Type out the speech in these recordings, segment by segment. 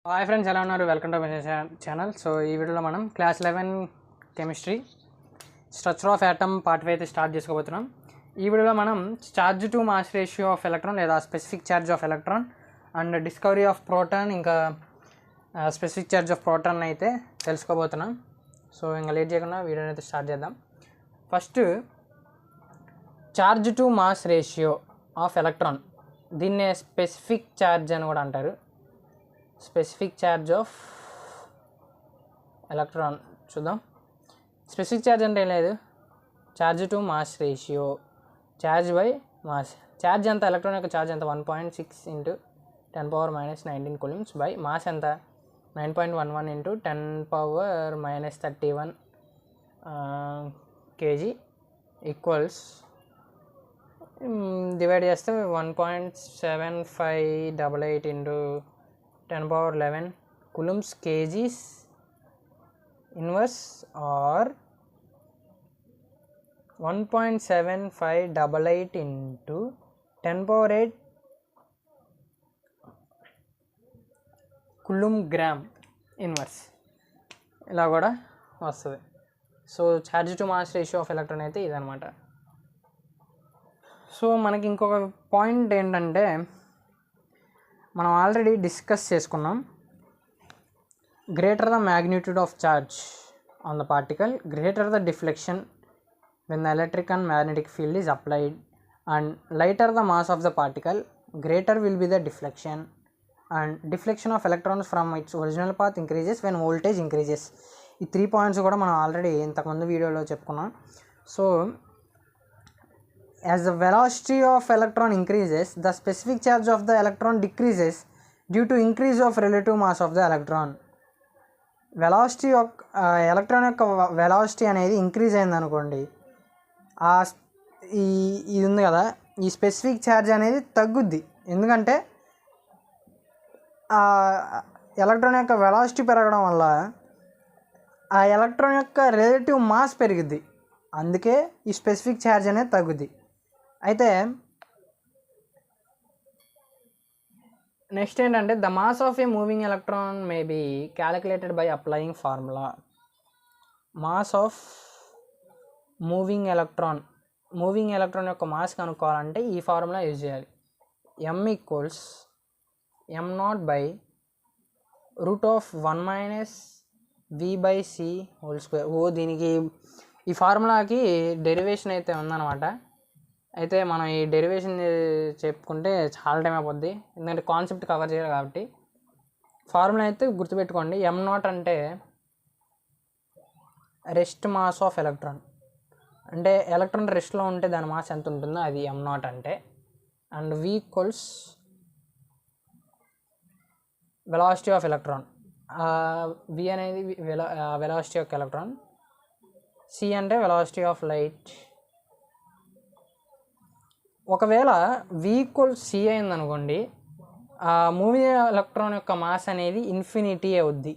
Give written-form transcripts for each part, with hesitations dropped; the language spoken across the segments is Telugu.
హాయ్ ఫ్రెండ్స్, ఎలా ఉన్నారు? Welcome to my channel. So ఈ వీడియోలో మనం class 11 chemistry structure of atom part 5 అయితే స్టార్ట్ చేసుకోబోతున్నాం. ఈ వీడియోలో మనం charge to mass ratio of electron లేదా specific charge of electron and discovery of proton ఇంకా స్పెసిఫిక్ ఛార్జ్ ఆఫ్ ప్రోటాన్ అయితే తెలుసుకోబోతున్నాం. సో ఇంకా లేట్ చేయకుండా వీడియోని అయితే స్టార్ట్ చేద్దాం. First charge to mass ratio of electron, దీన్నే స్పెసిఫిక్ ఛార్జ్ అని కూడా అంటారు. స్పెసిఫిక్ ఛార్జ్ ఆఫ్ ఎలక్ట్రాన్ చూద్దాం. స్పెసిఫిక్ ఛార్జ్ అంటే ఏం లేదు, charge to mass ratio, charge by mass. Charge ఎంత, ఎలక్ట్రాన్ యొక్క ఛార్జ్ ఎంత 1.6 × 10⁻−19 కూలుమ్స్ బై మాస్ ఎంత 9.11 × 10⁻−31 kg ఈక్వల్స్ డివైడ్ చేస్తే 1.7588 × 10⁻11 coulombs kgs inverse or 1.7588 × 10⁸ coulomb gram inverse ఇలా కూడా వస్తుంది. So charge to mass ratio of electron అయితే ఇదనమాట. సో మనకి ఇంకొక పాయింట్ ఏంటంటే, మనం ఆల్రెడీ డిస్కస్ చేసుకున్నాం, greater the magnitude of charge on the particle, greater the deflection when the electric and magnetic field is applied, and lighter the mass of the particle, greater will be the deflection, and deflection of electrons from its original path increases when voltage increases. ఈ 3 పాయింట్స్ కూడా మనం ఆల్రెడీ ఇంతకుముందు వీడియోలో చెప్పుకున్నాం. So as the velocity of electron increases, the specific charge of the electron decreases due to increase of relative mass of the electron. Velocity electron యొక్క వెలాసిటీ అనేది ఇంక్రీజ్ అయింది అనుకోండి, ఇది ఉంది కదా, ఈ స్పెసిఫిక్ ఛార్జ్ అనేది తగ్గుద్ది. ఎందుకంటే ఆ ఎలక్ట్రాన్ యొక్క వెలాసిటీ పెరగడం వల్ల ఆ ఎలక్ట్రాన్ యొక్క రిలేటివ్ మాస్ పెరిగిద్ది, అందుకే ఈ స్పెసిఫిక్ ఛార్జ్ అనేది తగ్గుద్ది. అయితే నెక్స్ట్ ఏంటంటే, the mass of a moving electron may be calculated by applying formula. Mass of moving electron యొక్క మాస్ కనుక్కోవాలంటే ఈ ఫార్ములా యూజ్ చేయాలి. m = m0/√1 - v/c². దీనికి ఈ ఫార్ములాకి డెరివేషన్ అయితే ఉందన్నమాట. అయితే మనం ఈ డెరివేషన్ చెప్పుకుంటే చాలా టైం అయిపోద్ది, ఎందుకంటే కాన్సెప్ట్ కవర్ చేయాలి కాబట్టి. ఫార్ములా అయితే గుర్తుపెట్టుకోండి. m0 అంటే రెస్ట్ మాస్ ఆఫ్ ఎలక్ట్రాన్, అంటే ఎలక్ట్రాన్ రెస్ట్లో ఉంటే దాని మాస్ ఎంత ఉంటుందో అది m0 అంటే. And v = velocity of electron, v అనేది వెలాసిటీ ఆఫ్ ఎలక్ట్రాన్, c అంటే వెలాసిటీ ఆఫ్ లైట్. ఒకవేళ v = c అయిందనుకోండి, ఆ మూవింగ్ ఎలక్ట్రాన్ యొక్క మాస్ అనేది ఇన్ఫినిటీ అవుద్ది,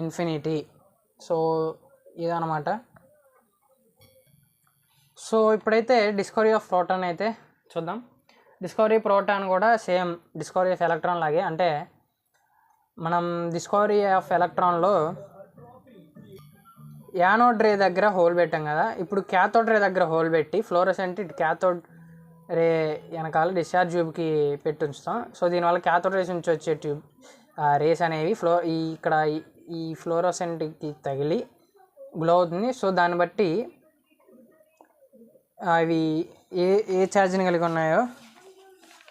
ఇన్ఫినిటీ. సో ఇదన్నమాట. సో ఇప్పుడైతే డిస్కవరీ ఆఫ్ ప్రోటాన్ అయితే చూద్దాం. డిస్కవరీ ప్రోటాన్ కూడా సేమ్ డిస్కవరీ ఆఫ్ ఎలక్ట్రాన్ లాగే. అంటే మనం డిస్కవరీ ఆఫ్ ఎలక్ట్రాన్లో యానోడ్ రే దగ్గర హోల్ పెట్టాం కదా, ఇప్పుడు క్యాథోడ్ రే దగ్గర హోల్ పెట్టి ఫ్లోరోసెంట్ క్యాథోడ్ రే వెనకాల డిశ్చార్జ్ ట్యూబ్కి పెట్టి ఉంచుతాం. సో దీనివల్ల క్యాథోడ్ రేస్ నుంచి వచ్చే ట్యూబ్ రేస్ అనేవి ఇక్కడ ఈ ఫ్లోరోసెంట్కి తగిలి గ్లో అవుతుంది. సో దాన్ని బట్టి అవి ఏ ఛార్జ్ని కలిగి ఉన్నాయో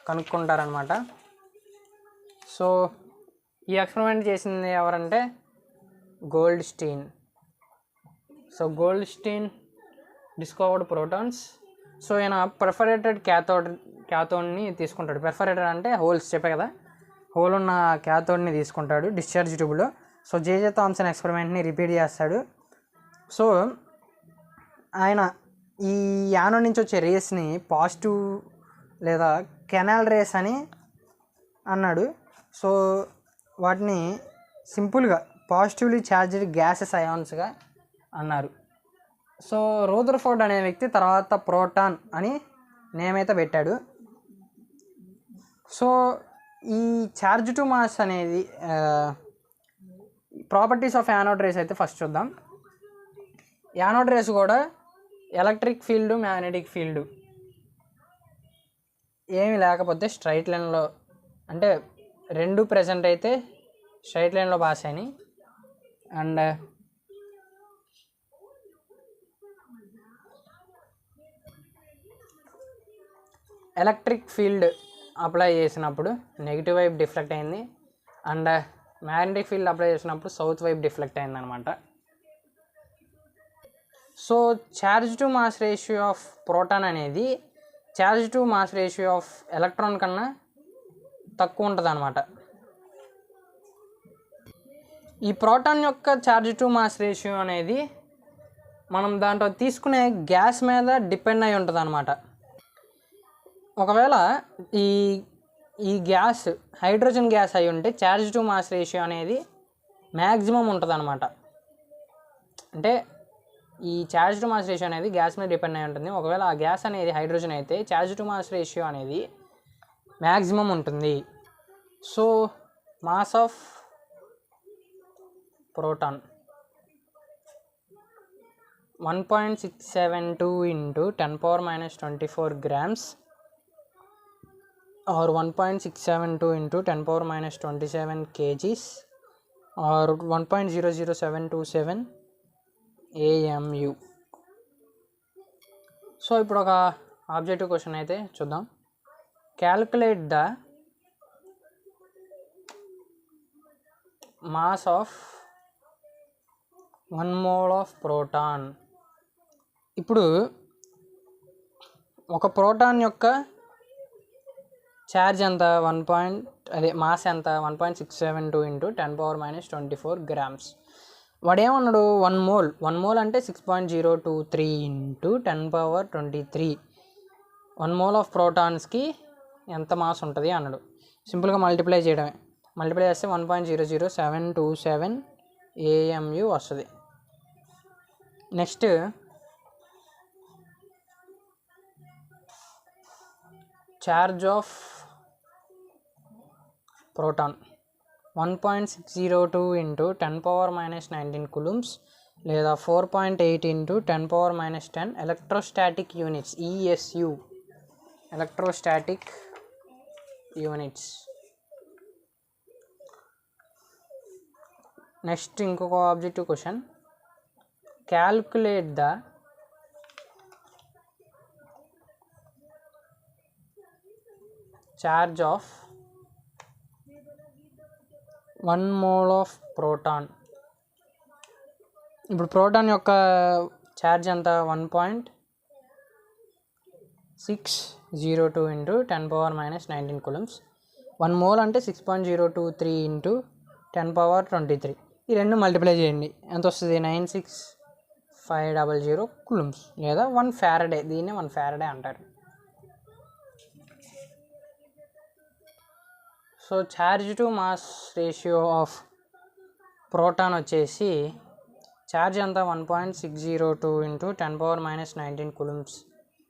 కనుక్కుంటారనమాట. సో ఈ ఎక్స్పెరిమెంట్ చేసింది ఎవరంటే gold Stein. So gold Stein discovered protons. So ఈయన పెర్ఫరేటెడ్ క్యాథోడ్ని తీసుకుంటాడు. పెర్ఫరేటెడ్ అంటే హోల్స్, చెప్పే కదా, హోల్ ఉన్న క్యాథోడ్ని తీసుకుంటాడు డిశ్చార్జ్ ట్యూబ్లో. సో జేజే థామ్సన్ ఎక్స్పెరిమెంట్ని రిపీట్ చేస్తాడు. సో ఆయన ఈ యానోడ్ నుంచి వచ్చే రేస్ని పాజిటివ్ లేదా కెనాల్ రేస్ అని అన్నాడు. సో వాటిని సింపుల్గా పాజిటివ్లీ ఛార్జ్డ్ గ్యాసెస్ అయాన్స్గా అన్నారు. సో రూదర్ఫోర్డ్ అనే వ్యక్తి తర్వాత ప్రోటాన్ అని నేమ్ అయితే పెట్టాడు. సో ఈ ఛార్జ్ టు మాస్ అనేది ప్రాపర్టీస్ ఆఫ్ యానోడ్ రేస్ అయితే ఫస్ట్ చూద్దాం. యానోడ్ రేస్ కూడా ఎలక్ట్రిక్ ఫీల్డ్, మ్యాగ్నెటిక్ ఫీల్డ్ ఏమీ లేకపోతే స్ట్రైట్ లైన్లో, అంటే రెండు ప్రెజెంట్ అయితే స్ట్రైట్ లైన్లో పాస్ అయినాయి. అండ్ ఎలక్ట్రిక్ ఫీల్డ్ అప్లై చేసినప్పుడు నెగిటివ్ వైపు డిఫ్లెక్ట్ అయింది, అండ్ మ్యాగ్నెటిక్ ఫీల్డ్ అప్లై చేసినప్పుడు సౌత్ వైపు డిఫ్లెక్ట్ అయింది అనమాట. So charge to mass ratio of proton అనేది charge to mass ratio of electron కన్నా తక్కువ ఉంటుంది అనమాట. ఈ ప్రోటాన్ యొక్క ఛార్జ్ టు మాస్ రేషియో అనేది మనం దాంట్లో తీసుకునే గ్యాస్ మీద డిపెండ్ అయి ఉంటుంది అనమాట. ఒకవేళ ఈ గ్యాస్ హైడ్రోజన్ గ్యాస్ అయి ఉంటే ఛార్జ్ టు మాస్ రేషియో అనేది మ్యాక్సిమం ఉంటుంది అనమాట. అంటే ఈ ఛార్జ్ టు మాస్ రేషియో అనేది గ్యాస్ మీద డిపెండ్ అయి ఉంటుంది. ఒకవేళ ఆ గ్యాస్ అనేది హైడ్రోజన్ అయితే ఛార్జ్ టు మాస్ రేషియో అనేది మ్యాక్సిమం ఉంటుంది. So mass of proton 1.672 into 10⁻⁻24 grams or 1.672 into 10⁻⁻27 kgs or 1.00727 AMU. So ఇప్పుడు ఒక ఆబ్జెక్టివ్ క్వశ్చన్ అయితే చూద్దాం. Calculate the mass of 1 mole of proton. ఇప్పుడు ఒక ప్రోటాన్ యొక్క ఛార్జ్ ఎంత మాస్ ఎంత 1.672 into 10⁻⁻24 grams. వాడేమన్నాడు 1 mole అంటే 6.023 into 10⁻23. 1 mole ఆఫ్ ప్రోటాన్స్కి ఎంత మాస్ ఉంటుంది అన్నాడు. సింపుల్గా మల్టిప్లై చేయడమే. మల్టిప్లై చేస్తే 1.00727 AMU వస్తుంది. Next charge of proton 1.602 into 10⁻⁻19 coulombs లేదా 4.8 into 10⁻⁻10 electrostatic units ESU electrostatic units. Next ఇంకొక objective question. Calculate the charge of 1 mole of proton. ఇప్పుడు ప్రోటాన్ యొక్క ఛార్జ్ ఎంత 1.602 into 10⁻⁻19 coulombs. 1 mole అంటే 6.023 into 10⁻23. ఈ రెండు మల్టిప్లై చేయండి, ఎంత వస్తుంది 96500 coulombs లేదా 1 ఫారడే. దీన్ని 1 ఫారడే అంటారు. So charge to mass ratio of proton వచ్చేసి ఛార్జ్ ఎంత 1.602 into 10⁻⁻19 coulombs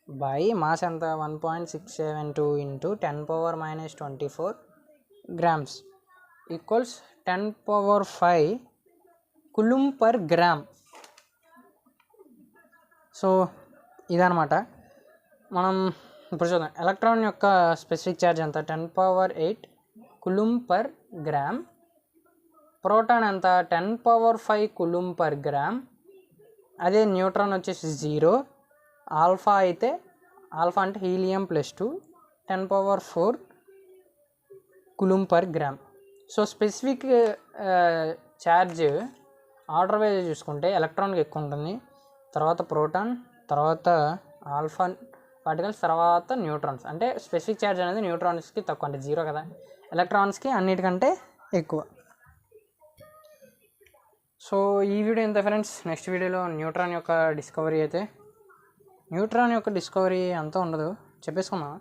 బై మాస్ ఎంత 1.672 into 10⁻⁻24 grams equals 10⁵ coulomb per gram. So ఇదనమాట. మనం ఇప్పుడు చూద్దాం. ఎలక్ట్రాన్ యొక్క స్పెసిఫిక్ ఛార్జ్ ఎంత 10⁸ coulomb per gram. ప్రోటాన్ ఎంత 10⁵ coulomb per gram. అదే న్యూట్రాన్ వచ్చేసి 0. ఆల్ఫా అయితే ఆల్ఫా అంటే helium +2 10⁴ coulomb per gram. So specific charge order wise చూసుకుంటే ఎలక్ట్రాన్కి ఎక్కువ ఉంటుంది, తర్వాత ప్రోటాన్, తర్వాత ఆల్ఫా పార్టికల్స్, తర్వాత న్యూట్రాన్స్. అంటే స్పెసిఫిక్ ఛార్జ్ అనేది న్యూట్రాన్స్కి తక్కువ, అంటే 0 కదా. ఎలక్ట్రాన్స్కి అన్నిటికంటే ఎక్కువ. సో ఈ వీడియో ఎంత ఫ్రెండ్స్. నెక్స్ట్ వీడియోలో న్యూట్రాన్ యొక్క డిస్కవరీ అంతా ఉండదు, చెప్పేసుకున్నాం.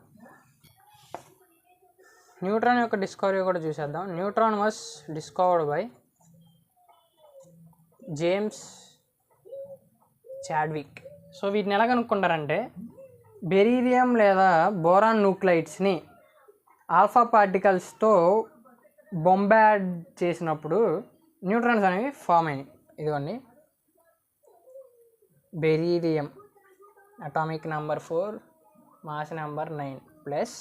న్యూట్రాన్ యొక్క డిస్కవరీ కూడా చూసేద్దాం. Neutron was discovered by James Chadwick. So వీటిని ఎలా కనుక్కుంటారంటే బెరీలియం లేదా బోరాన్ న్యూక్లైడ్స్ని ఆల్ఫా పార్టికల్స్తో బొంబార్డ్ చేసినప్పుడు న్యూట్రాన్స్ అనేవి ఫామ్ అయినాయి. ఇదిగోండి, beryllium atomic number 4 mass number 9 plus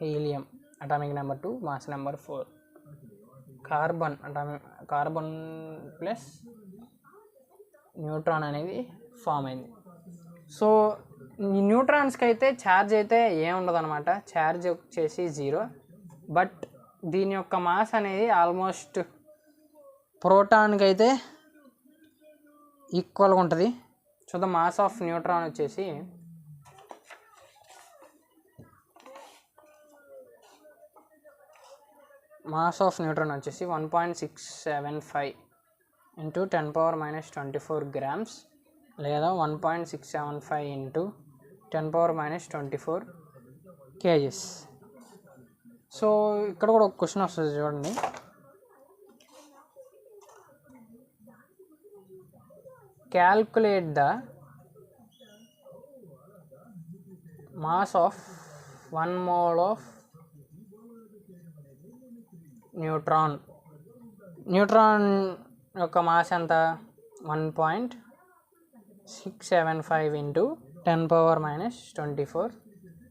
helium atomic number 2 mass number 4, carbon plus neutron అనేది ఫామ్ అయింది. సో ఈ న్యూట్రాన్స్కి అయితే ఛార్జ్ అయితే ఏముండదు అనమాట, ఛార్జ్ వచ్చేసి 0. బట్ దీని యొక్క మాస్ అనేది ఆల్మోస్ట్ ప్రోటాన్కి అయితే ఈక్వల్గా ఉంటుంది. So the mass of neutron వచ్చేసి మాస్ ఆఫ్ న్యూట్రాన్ వచ్చేసి 1.675 ఇంటూ 10⁻⁻24 గ్రామ్స్ లేదా 1.675 ఇంటూ 10⁻⁻24 కేజీస్. సో ఇక్కడ కూడా ఒక క్వశ్చన్ వస్తుంది చూడండి. Calculate the mass of 1 mole of neutron యొక్క మాస్ ఎంత? 1.675 ఇంటూ 10⁻⁻24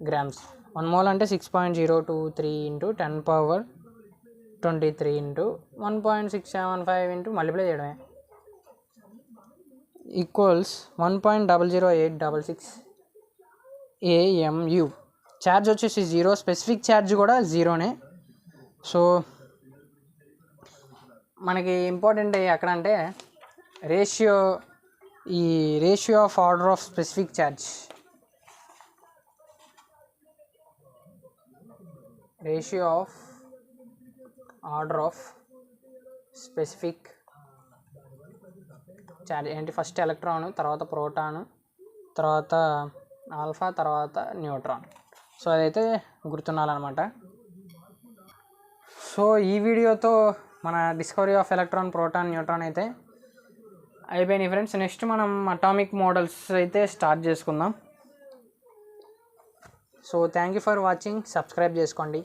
గ్రామ్స్. 1 mole అంటే 6.023 ఇంటూ 10⁻23 ఇంటూ 1.675 ఇంటూ మల్టిప్లై చేయడమే ఈక్వల్స్ 1.00866 AMU. ఛార్జ్ వచ్చేసి 0, స్పెసిఫిక్ ఛార్జ్ కూడా 0నే. సో మనకి ఇంపార్టెంట్ ఎక్కడంటే ratio of order of specific charge. Ratio of order of specific charge ఏంటి? ఫస్ట్ ఎలక్ట్రాన్, తర్వాత ప్రోటాను, తర్వాత ఆల్ఫా, తర్వాత న్యూట్రాన్. సో అదైతే గుర్తుండాలన్నమాట. సో ఈ వీడియోతో మన discovery of electron, proton, neutron అయితే అయిపోయినాయి ఫ్రెండ్స్. నెక్స్ట్ మనం అటామిక్ మోడల్స్ అయితే స్టార్ట్ చేసుకుందాం. So thank you for watching. Subscribe చేసుకోండి.